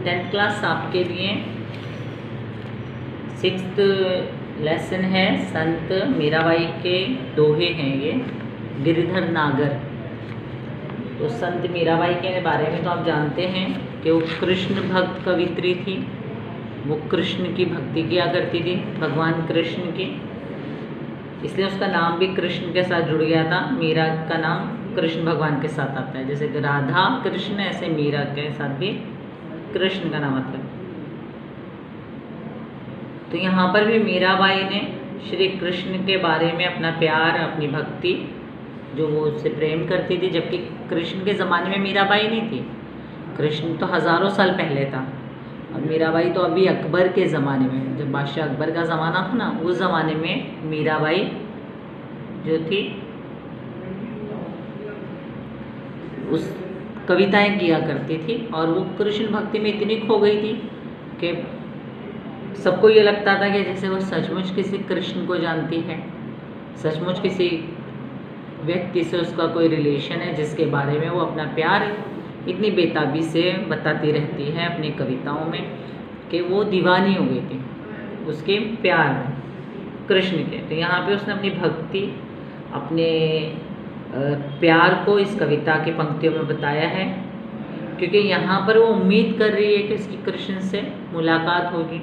10th class आपके लिए 6th lesson है। संत मीराबाई के दोहे हैं ये, गिरधर नागर। तो संत मीराबाई के बारे में तो आप जानते हैं कि वो कृष्ण भक्त कवित्री थी। वो कृष्ण की भक्ति किया करती थी, भगवान कृष्ण की, इसलिए उसका नाम भी कृष्ण के साथ जुड़ गया था। मीरा का नाम कृष्ण भगवान के साथ आता है, जैसे राधा कृष्ण, ऐसे मीरा के साथ भी कृष्ण का नाम आता है। तो यहाँ पर भी मीराबाई ने श्री कृष्ण के बारे में अपना प्यार, अपनी भक्ति, जो वो उससे प्रेम करती थी, जबकि कृष्ण के ज़माने में मीराबाई नहीं थी। कृष्ण तो हज़ारों साल पहले था और मीराबाई तो अभी अकबर के ज़माने में, जब बादशाह अकबर का ज़माना था ना, उस ज़माने में मीराबाई जो थी उस कविताएं किया करती थी। और वो कृष्ण भक्ति में इतनी खो गई थी कि सबको ये लगता था कि जैसे वो सचमुच किसी कृष्ण को जानती है, सचमुच किसी व्यक्ति से उसका कोई रिलेशन है, जिसके बारे में वो अपना प्यार इतनी बेताबी से बताती रहती है अपनी कविताओं में, कि वो दीवानी हो गई थी उसके प्यार में, कृष्ण के। तो यहाँ पे उसने अपनी भक्ति, अपने प्यार को इस कविता की पंक्तियों में बताया है, क्योंकि यहाँ पर वो उम्मीद कर रही है कि उसकी कृष्ण से मुलाकात होगी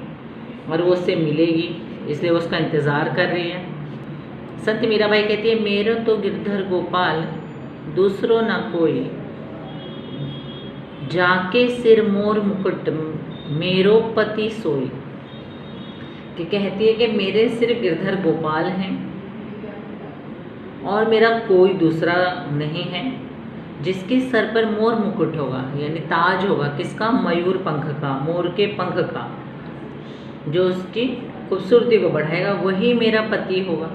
और वो उससे मिलेगी, इसलिए वो उसका इंतज़ार कर रही है। संत मीराबाई कहती है, मेरो तो गिरधर गोपाल दूसरो ना कोई, जाके सिर मोर मुकुट मेरो पति सोई। कि कहती है कि मेरे सिर्फ गिरधर गोपाल हैं और मेरा कोई दूसरा नहीं है, जिसके सर पर मोर मुकुट होगा, यानी ताज होगा। किसका? मयूर पंख का, मोर के पंख का, जो उसकी खूबसूरती को बढ़ाएगा, वही मेरा पति होगा।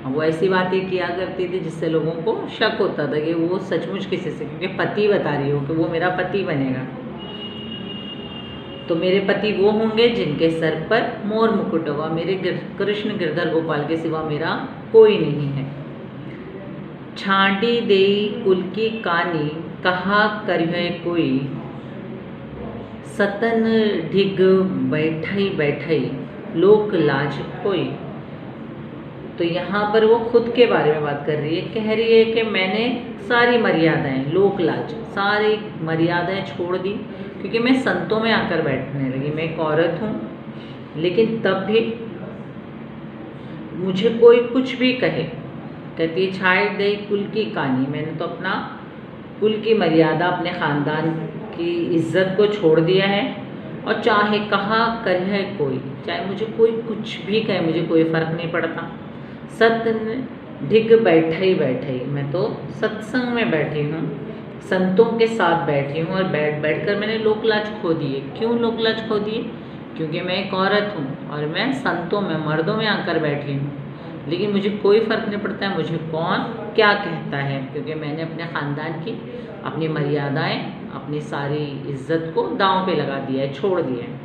वो ऐसी बातें किया करती थी जिससे लोगों को शक होता था कि वो सचमुच किसी से, क्योंकि पति बता रही हो कि वो मेरा पति बनेगा, तो मेरे पति वो होंगे जिनके सर पर मोर मुकुट होगा। मेरे कृष्ण गिरधर गोपाल के सिवा मेरा कोई नहीं है। छांटी देई कुल की कानी, कहा करिए कोई, सतन ढिग बैठई बैठई लोक लाज कोई। तो यहाँ पर वो खुद के बारे में बात कर रही है, कह रही है कि मैंने सारी मर्यादाएं, लोक लाज, सारी मर्यादाएं छोड़ दी, क्योंकि मैं संतों में आकर बैठने लगी। मैं एक औरत हूँ, लेकिन तब भी मुझे कोई कुछ भी कहे, कहती है छाड़ दे कुल की कहानी, मैंने तो अपना कुल की मर्यादा, अपने ख़ानदान की इज्जत को छोड़ दिया है। और चाहे कहा करे कोई, चाहे मुझे कोई कुछ भी कहे, मुझे कोई फ़र्क नहीं पड़ता। सत्य ढिग बैठई बैठई, मैं तो सत्संग में बैठी हूँ, संतों के साथ बैठी हूँ, और बैठ कर मैंने लोकलाज खो दी है। क्यों लोकलाज खो दी है? क्योंकि मैं एक औरत हूँ और मैं संतों में, मर्दों में आकर बैठी हूँ, लेकिन मुझे कोई फ़र्क नहीं पड़ता है मुझे कौन क्या कहता है, क्योंकि मैंने अपने ख़ानदान की, अपनी मर्यादाएं, अपनी सारी इज्जत को दांव पे लगा दिया है, छोड़ दिया है।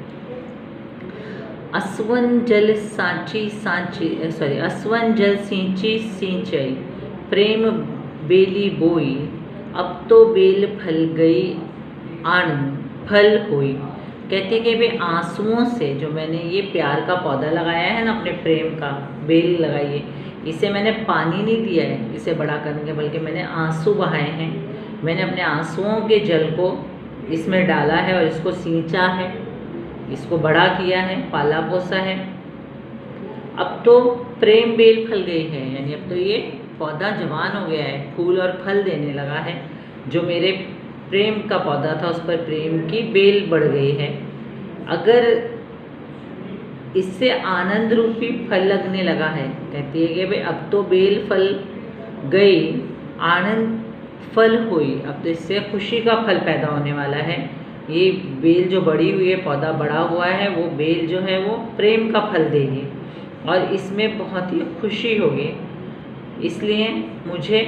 असवन जल सांची असवन जल सिंची सिंचई, प्रेम बेली बोई, अब तो बेल फल गई आन फल होई। कहते कि भाई आंसुओं से, जो मैंने ये प्यार का पौधा लगाया है ना, अपने प्रेम का बेल लगाई है, इसे मैंने पानी नहीं दिया है इसे बड़ा करने के, बल्कि मैंने आंसू बहाए हैं। मैंने अपने आंसुओं के जल को इसमें डाला है और इसको सींचा है, इसको बड़ा किया है, पाला पोसा है। अब तो प्रेम बेल फल गई है, यानी अब तो ये पौधा जवान हो गया है, फूल और फल देने लगा है। जो मेरे प्रेम का पौधा था, उस पर प्रेम की बेल बढ़ गई है। अगर इससे आनंद रूपी फल लगने लगा है, कहती है कि भाई अब तो बेल फल गई, आनंद फल हुई, अब तो इससे खुशी का फल पैदा होने वाला है। ये बेल जो बड़ी हुई है, पौधा बड़ा हुआ है, वो बेल जो है वो प्रेम का फल देगी और इसमें बहुत ही खुशी होगी। इसलिए मुझे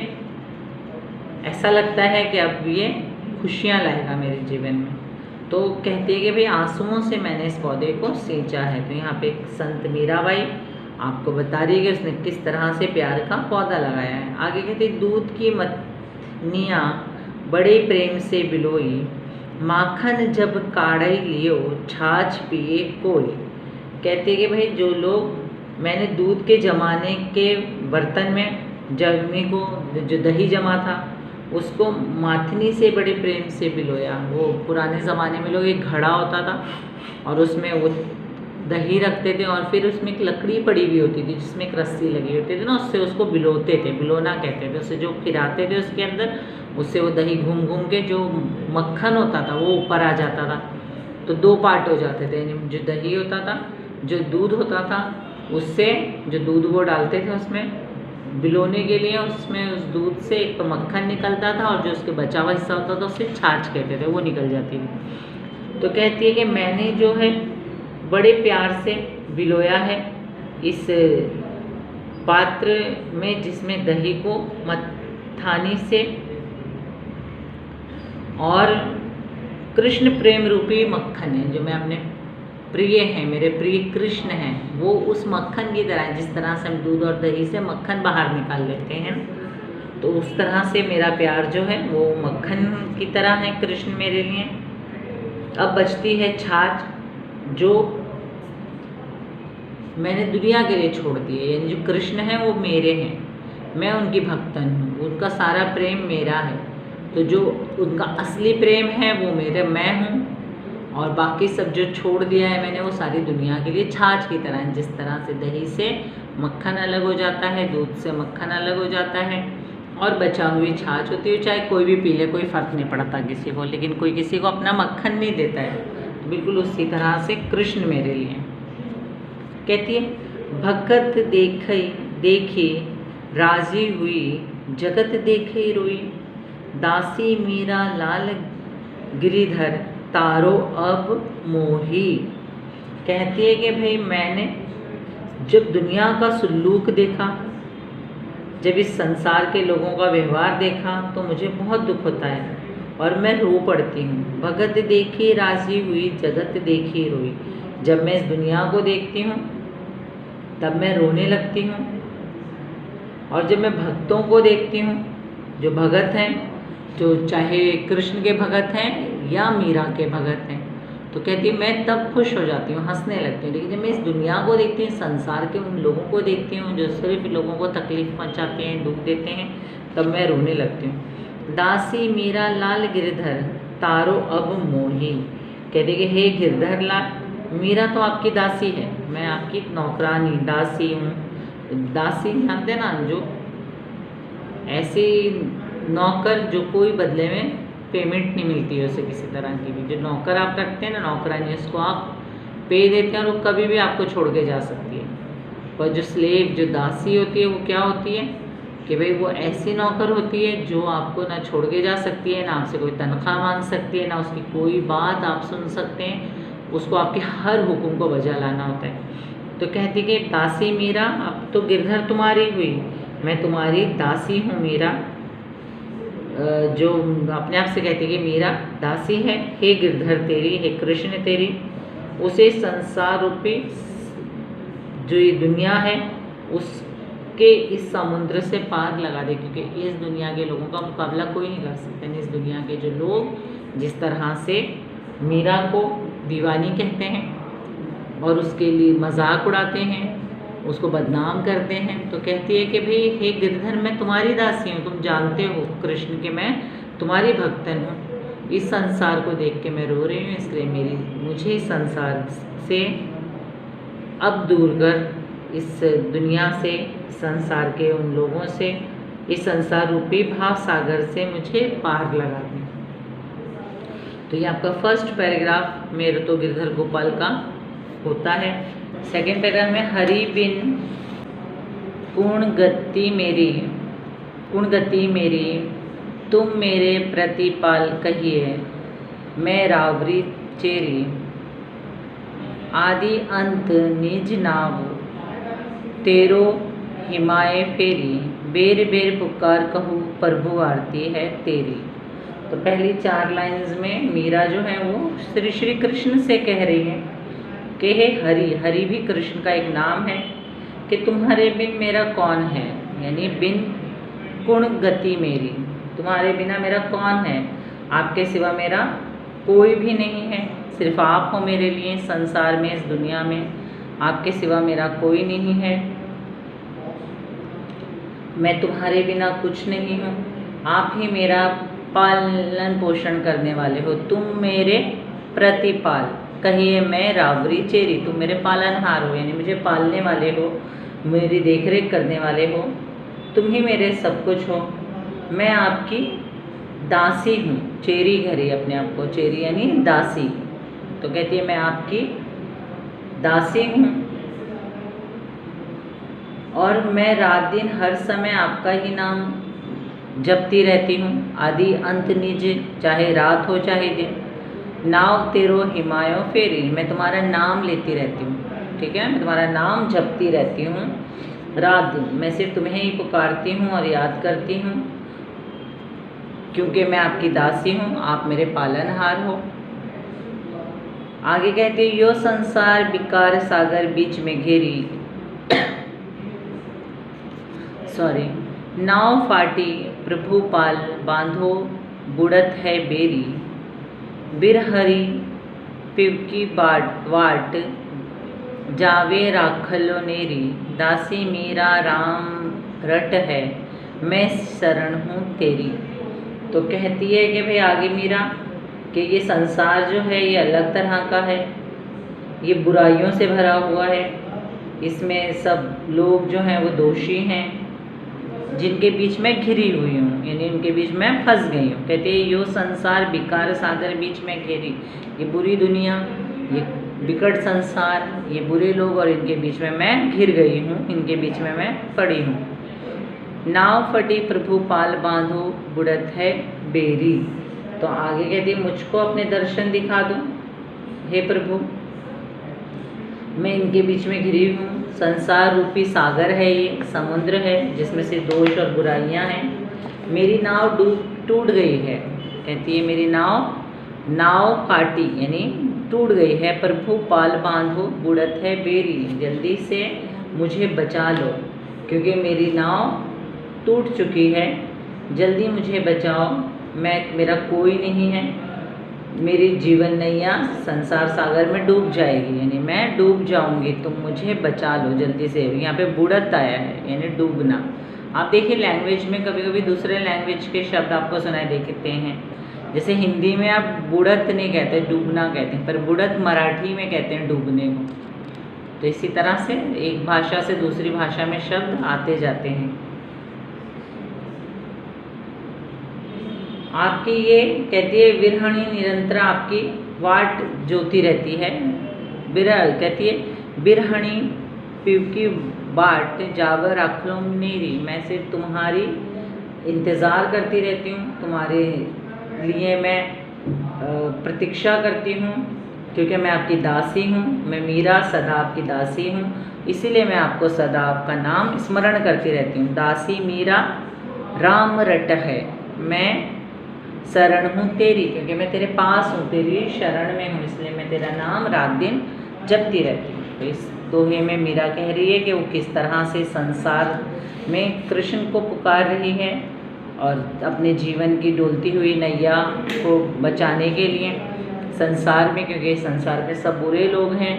ऐसा लगता है कि अब ये खुशियाँ लाएगा मेरे जीवन में। तो कहती है कि भाई आंसुओं से मैंने इस पौधे को सींचा है। तो यहाँ पे संत मीराबाई आपको बता रही है कि उसने किस तरह से प्यार का पौधा लगाया है। आगे कहती, दूध की मथनियाँ बड़े प्रेम से बिलोई, माखन जब काढ़ई लियो छाछ पिए कोई। कहते कि भाई जो लोग मैंने दूध के जमाने के बर्तन में जमने को जो दही जमा था उसको माथनी से बड़े प्रेम से पिलोया। वो पुराने ज़माने में लोग एक घड़ा होता था और उसमें वो दही रखते थे और फिर उसमें एक लकड़ी पड़ी हुई होती थी जिसमें एक रस्सी लगी होती थी ना, उससे उसको बिलोते थे, बिलोना कहते थे। उससे जो फिराते थे उसके अंदर, उससे वो दही घूम घूम के जो मक्खन होता था वो ऊपर आ जाता था। तो दो पार्ट हो जाते थे, यानी जो दही होता था, जो दूध होता था, उससे जो दूध वो डालते थे उसमें बिलोने के लिए, उसमें उस दूध से एक तो मक्खन निकलता था और जो उसके बचा हुआ हिस्सा होता था उससे छाछ कहते थे, वो निकल जाती थी। तो कहती है कि मैंने जो है बड़े प्यार से बिलोया है इस पात्र में जिसमें दही को मथानी से, और कृष्ण प्रेम रूपी मक्खन है जो मैं अपने प्रिय हैं, मेरे प्रिय कृष्ण हैं, वो उस मक्खन की तरह है। जिस तरह से हम दूध और दही से मक्खन बाहर निकाल लेते हैं, तो उस तरह से मेरा प्यार जो है वो मक्खन की तरह है कृष्ण मेरे लिए। अब बचती है छाछ जो मैंने दुनिया के लिए छोड़ दी है, यानी जो कृष्ण हैं वो मेरे हैं, मैं उनकी भक्तन हूँ, उनका सारा प्रेम मेरा है। तो जो उनका असली प्रेम है वो मेरे मैं हूँ, और बाकी सब जो छोड़ दिया है मैंने वो सारी दुनिया के लिए छाछ की तरह है। जिस तरह से दही से मक्खन अलग हो जाता है, दूध से मक्खन अलग हो जाता है और बचा हुई छाछ होती है, चाहे कोई भी पी ले, कोई फ़र्क नहीं पड़ता किसी को, लेकिन कोई किसी को अपना मक्खन नहीं देता है। बिल्कुल उसी तरह से कृष्ण मेरे लिए। कहती है भगत देखी राजी हुई, जगत देखे रोई, दासी मीरा लाल गिरिधर, तारो अब मोही। कहती है कि भाई मैंने जब दुनिया का सुल्लूक देखा, जब इस संसार के लोगों का व्यवहार देखा तो मुझे बहुत दुख होता है और मैं रो पड़ती हूँ। भगत देखी राजी हुई, जगत देखी रोई। जब मैं इस दुनिया को देखती हूँ तब मैं रोने लगती हूँ, और जब मैं भक्तों को देखती हूँ जो भगत हैं, जो चाहे कृष्ण के भगत हैं या मीरा के भगत हैं, तो कहती है मैं तब खुश हो जाती हूँ, हंसने लगती हूँ। लेकिन जब मैं इस दुनिया को देखती हूँ, संसार के उन लोगों को देखती हूँ जो सिर्फ लोगों को तकलीफ़ पहुँचाते हैं, दुख देते हैं, तब मैं रोने लगती हूँ। दासी मीरा लाल गिरधर, तारो अब मोही। कहते कि हे गिरधर लाल, मीरा तो आपकी दासी है, मैं आपकी नौकरानी दासी हूँ। दासी जानते ना, जो ऐसी नौकर जो कोई बदले में पेमेंट नहीं मिलती है उसे किसी तरह की भी। जो नौकर आप रखते हैं ना, नौकरानी, उसको आप पे देते हैं और वो कभी भी आपको छोड़ के जा सकती है। पर जो स्लेव, जो दासी होती है, वो क्या होती है कि भाई वो ऐसी नौकर होती है जो आपको ना छोड़ के जा सकती है, ना आपसे कोई तनख्वाह मांग सकती है, ना उसकी कोई बात आप सुन सकते हैं, उसको आपके हर हुक्म को बजा लाना होता है। तो कहती कि दासी मीरा, अब तो गिरधर तुम्हारी हुई, मैं तुम्हारी दासी हूँ मीरा। जो अपने आप से कहती कि मीरा दासी है, हे गिरधर तेरी, हे कृष्ण तेरी, उसे संसार रूपी जो ये दुनिया है उसके इस समुद्र से पार लगा दे, क्योंकि इस दुनिया के लोगों का मुकाबला कोई नहीं कर सकते। इस दुनिया के जो लोग जिस तरह से मीरा को दीवानी कहते हैं और उसके लिए मजाक उड़ाते हैं, उसको बदनाम करते हैं, तो कहती है कि भाई हे गिरधर, मैं तुम्हारी दासी हूँ, तुम जानते हो कृष्ण के मैं तुम्हारी भक्तन हूँ। इस संसार को देख के मैं रो रही हूँ, इसलिए मुझे इस संसार से अब दूर कर, इस दुनिया से, संसार के उन लोगों से, इस संसार रूपी भाव सागर से मुझे पार लगा दें। तो ये आपका फर्स्ट पैराग्राफ मेरे तो गिरधर गोपाल का होता है। सेकेंड पैराग्राफ में हरि बिन गुण गति मेरी, तुम मेरे प्रतिपाल कहिए, मैं रावरी चेरी, आदि अंत निज नाव, तेरो हिमाए फेरी, बेर बेर पुकार कहूँ प्रभु आरती है तेरी। तो पहली 4 लाइन्स में मीरा जो है वो श्री कृष्ण से कह रही है कि हे हरि, हरि भी कृष्ण का एक नाम है, कि तुम्हारे बिन मेरा कौन है, यानी बिन गुण गति मेरी, तुम्हारे बिना मेरा कौन है, आपके सिवा मेरा कोई भी नहीं है, सिर्फ आप हो मेरे लिए संसार में, इस दुनिया में आपके सिवा मेरा कोई नहीं है। मैं तुम्हारे बिना कुछ नहीं हूँ, आप ही मेरा पालन पोषण करने वाले हो, तुम मेरे प्रतिपाल। कहिए मैं रावरी चेरी, तुम मेरे पालनहार हो, यानी मुझे पालने वाले हो, मेरी देखरेख करने वाले हो, तुम ही मेरे सब कुछ हो। मैं आपकी दासी हूँ, चेरी घरी अपने आप को, चेरी यानी दासी। तो कहती है मैं आपकी दासी हूँ और मैं रात दिन हर समय आपका ही नाम जपती रहती हूँ। आदि अंत निज, चाहे रात हो चाहे दिन। नाव तेरो हिमायो फेरी, मैं तुम्हारा नाम लेती रहती हूँ, ठीक है, मैं तुम्हारा नाम जपती रहती हूँ रात दिन। मैं सिर्फ तुम्हें ही पुकारती हूँ और याद करती हूँ, क्योंकि मैं आपकी दासी हूँ, आप मेरे पालनहार हो। आगे कहते हैं यो संसार विकार सागर बीच में घेरी नाव फाटी प्रभु पाल बांधो बुड़त है बेरी। बिरहरी पिवकी वाट जावे राखलो नेरी। दासी मीरा राम रट है, मैं शरण हूँ तेरी। तो कहती है कि भाई आगे मीरा कि ये संसार जो है ये अलग तरह का है, ये बुराइयों से भरा हुआ है, इसमें सब लोग जो हैं वो दोषी हैं, जिनके बीच में घिरी हुई हूँ, यानी इनके बीच में फंस गई हूँ। कहते हैं यो संसार विकार सागर बीच में घेरी, ये बुरी दुनिया, ये विकट संसार, ये बुरे लोग और इनके बीच में मैं घिर गई हूँ, इनके बीच में मैं पड़ी हूँ। नाव फटी प्रभु पाल बांधो बुड़त है बेरी। तो आगे कहती मुझको अपने दर्शन दिखा दो हे प्रभु, मैं इनके बीच में घिरी हूँ। संसार रूपी सागर है, ये समुद्र है जिसमें से दोष और बुराइयाँ हैं। मेरी नाव टूट गई है, कहती है मेरी नाव काटी यानी टूट गई है। प्रभु पाल बांधो बुड़त है बेरी, जल्दी से मुझे बचा लो क्योंकि मेरी नाव टूट चुकी है, जल्दी मुझे बचाओ, मेरा कोई नहीं है, मेरी जीवन नैया संसार सागर में डूब जाएगी, यानी मैं डूब जाऊंगी, तुम मुझे बचा लो जल्दी से। यहाँ पे बुड़त आया है यानी डूबना। आप देखिए लैंग्वेज में कभी कभी दूसरे लैंग्वेज के शब्द आपको सुनाई देते हैं, जैसे हिंदी में आप बुड़त नहीं कहते, डूबना कहते हैं, पर बुड़त मराठी में कहते हैं डूबने को। तो इसी तरह से एक भाषा से दूसरी भाषा में शब्द आते जाते हैं। आपकी ये कहती है विरहणी निरंतर आपकी वाट जोती रहती है। कहती है बिरहणी पीव की बाट जावर अखलोम नीरी, मैं सिर्फ तुम्हारी इंतज़ार करती रहती हूँ, तुम्हारे लिए मैं प्रतीक्षा करती हूँ, क्योंकि मैं आपकी दासी हूँ, मैं मीरा सदा आपकी दासी हूँ, इसीलिए मैं आपको सदा आपका नाम स्मरण करती रहती हूँ। दासी मीरा राम रट है, मैं शरण हूँ तेरी, क्योंकि मैं तेरे पास हूँ, तेरी शरण में हूँ, इसलिए मैं तेरा नाम रात दिन जपती रहती हूँ। तो इस दोहे में मीरा कह रही है कि वो किस तरह से संसार में कृष्ण को पुकार रही है और अपने जीवन की डोलती हुई नैया को बचाने के लिए संसार में, क्योंकि संसार में सब बुरे लोग हैं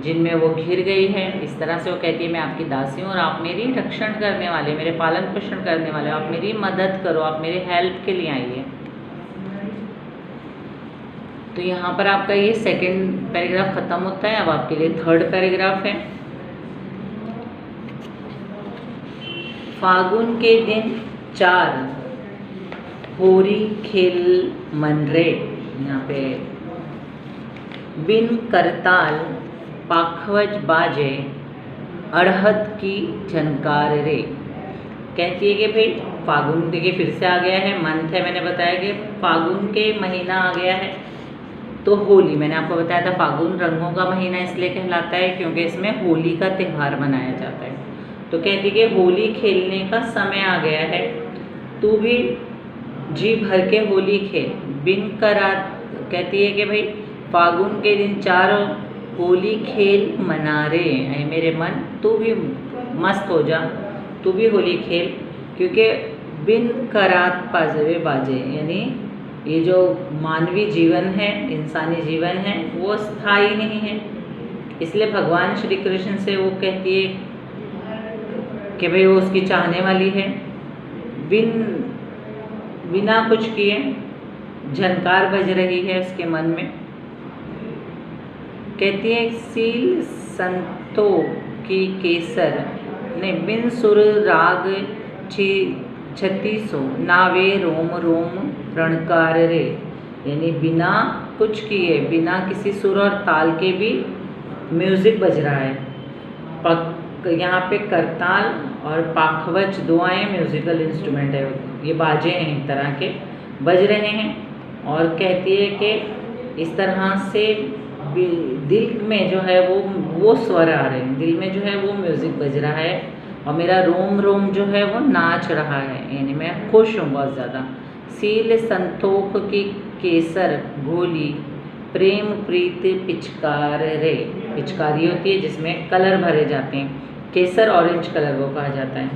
जिनमें वो घिर गई है। इस तरह से वो कहती है मैं आपकी दासी हूँ और आप मेरी रक्षण करने वाले, मेरे पालन पोषण करने वाले, आप मेरी मदद करो, आप मेरे हेल्प के लिए आइए। तो यहाँ पर आपका ये सेकंड पैराग्राफ ख़त्म होता है। अब आपके लिए थर्ड पैराग्राफ है। फागुन के दिन 4 होरी खेल मन रे, यहाँ पे बिन करताल पाखवज बाजे अड़हद की झनकार रे। कहती है कि भाई फागुन देखिए फिर से आ गया है, मंथ है, मैंने बताया कि फागुन के महीना आ गया है। तो होली, मैंने आपको बताया था फागुन रंगों का महीना इसलिए कहलाता है क्योंकि इसमें होली का त्यौहार मनाया जाता है। तो कहती है कि होली खेलने का समय आ गया है, तू भी जी भर के होली खेल। बिन करा कहती है कि भाई फागुन के दिन 4 होली खेल मना रे, ऐ मेरे मन तू भी मस्त हो जा, तू भी होली खेल, क्योंकि बिन करात पाजरे बाजे, यानी ये जो मानवीय जीवन है, इंसानी जीवन है, वो स्थायी नहीं है। इसलिए भगवान श्री कृष्ण से वो कहती है कि भाई वो उसकी चाहने वाली है। बिना कुछ किए झनकार बज रही है उसके मन में। कहती है सील संतों की केसर ने बिन सुर राग छत्तीसो नावे रोम रोम रणकार रे। यानी बिना कुछ किए, बिना किसी सुर और ताल के भी म्यूज़िक बज रहा है। यहाँ पे करताल और पाखवच दुआएं म्यूज़िकल इंस्ट्रूमेंट है, ये बाजे हैं एक तरह के, बज रहे हैं। और कहती है कि इस तरह से दिल में जो है वो स्वर आ रहे हैं, दिल में जो है वो म्यूज़िक बज रहा है और मेरा रोम रोम जो है वो नाच रहा है, यानी मैं खुश हूँ बहुत ज़्यादा। सील संतोख की केसर घोली प्रेम प्रीत पिचकार रे। पिचकारी होती है जिसमें कलर भरे जाते हैं, केसर ऑरेंज कलर वो कहा जाता है।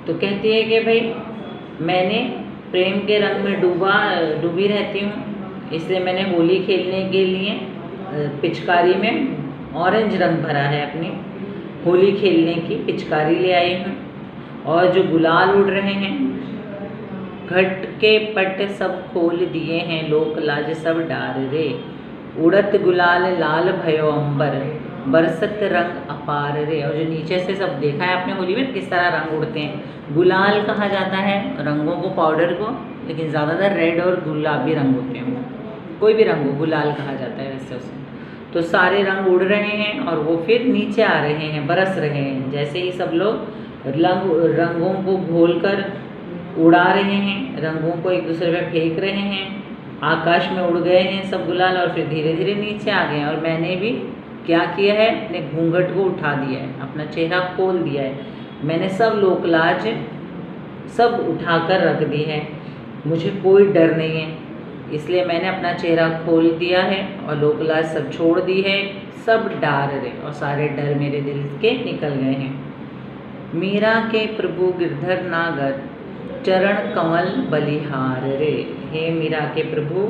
तो कहती है कि भाई मैंने प्रेम के रंग में डूबी रहती हूँ, इसलिए मैंने होली खेलने के लिए पिचकारी में ऑरेंज रंग भरा है, अपनी होली खेलने की पिचकारी ले आई हूँ। और जो गुलाल उड़ रहे हैं, घट के पट सब खोल दिए हैं, लोक लाज सब डार रे। उड़त गुलाल लाल भयो अंबर बरसत रंग अपार रे। और जो नीचे से सब देखा है आपने होली में किस तरह रंग उड़ते हैं। गुलाल कहा जाता है रंगों को, पाउडर को, लेकिन ज़्यादातर रेड और गुलाबी रंग होते हैं, कोई भी रंग हो गुलाल कहा जाता है वैसे उसे। तो सारे रंग उड़ रहे हैं और वो फिर नीचे आ रहे हैं, बरस रहे हैं। जैसे ही सब लोग रंगों को घोलकर उड़ा रहे हैं, रंगों को एक दूसरे पे फेंक रहे हैं, आकाश में उड़ गए हैं सब गुलाल और फिर धीरे धीरे नीचे आ गए हैं। और मैंने भी क्या किया है, अपने घूंघट को उठा दिया है, अपना चेहरा खोल दिया है। मैंने सब लोकलाज सब उठाकर रख दी है, मुझे कोई डर नहीं है, इसलिए मैंने अपना चेहरा खोल दिया है और लोकलाज सब छोड़ दी है, सब डार रे। और सारे डर मेरे दिल के निकल गए हैं। मीरा के प्रभु गिरधर नागर चरण कमल बलिहार रे। हे मीरा के प्रभु,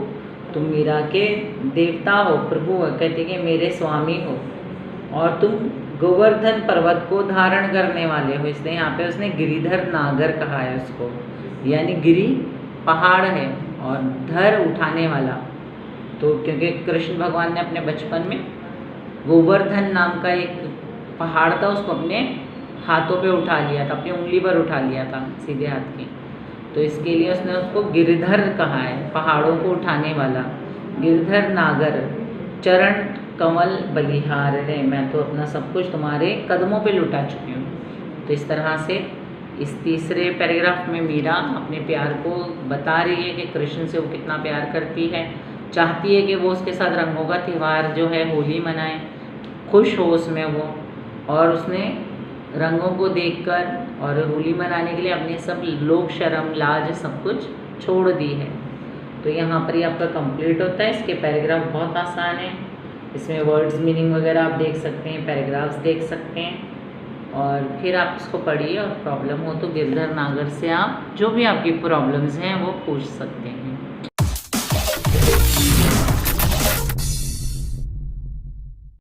तुम मीरा के देवता हो, प्रभु हो, कहते कि मेरे स्वामी हो, और तुम गोवर्धन पर्वत को धारण करने वाले हो। इसलिए यहाँ पे उसने गिरिधर नागर कहा है उसको, यानी गिरी पहाड़ है और धर उठाने वाला। तो क्योंकि कृष्ण भगवान ने अपने बचपन में गोवर्धन नाम का एक पहाड़ था, उसको अपने हाथों पे उठा लिया था, अपनी उंगली पर उठा लिया था सीधे हाथ की, तो इसके लिए उसने उसको गिरधर कहा है, पहाड़ों को उठाने वाला। गिरधर नागर चरण कमल बलिहार रे। मैं तो अपना सब कुछ तुम्हारे कदमों पे लुटा चुकी हूँ। तो इस तरह से इस तीसरे पैराग्राफ में मीरा अपने प्यार को बता रही है कि कृष्ण से वो कितना प्यार करती है, चाहती है कि वो उसके साथ रंगों का त्यौहार जो है होली मनाए, खुश हो उसमें वो। और उसने रंगों को देखकर और होली मनाने के लिए अपने सब लोक शर्म लाज सब कुछ छोड़ दी है। तो यहाँ पर ही आपका कंप्लीट होता है। इसके पैराग्राफ बहुत आसान है, इसमें वर्ड्स मीनिंग वगैरह आप देख सकते हैं, पैराग्राफ्स देख सकते हैं, और फिर आप इसको पढ़िए। और प्रॉब्लम हो तो गिरधर नागर से आप जो भी आपकी प्रॉब्लम्स हैं वो पूछ सकते हैं।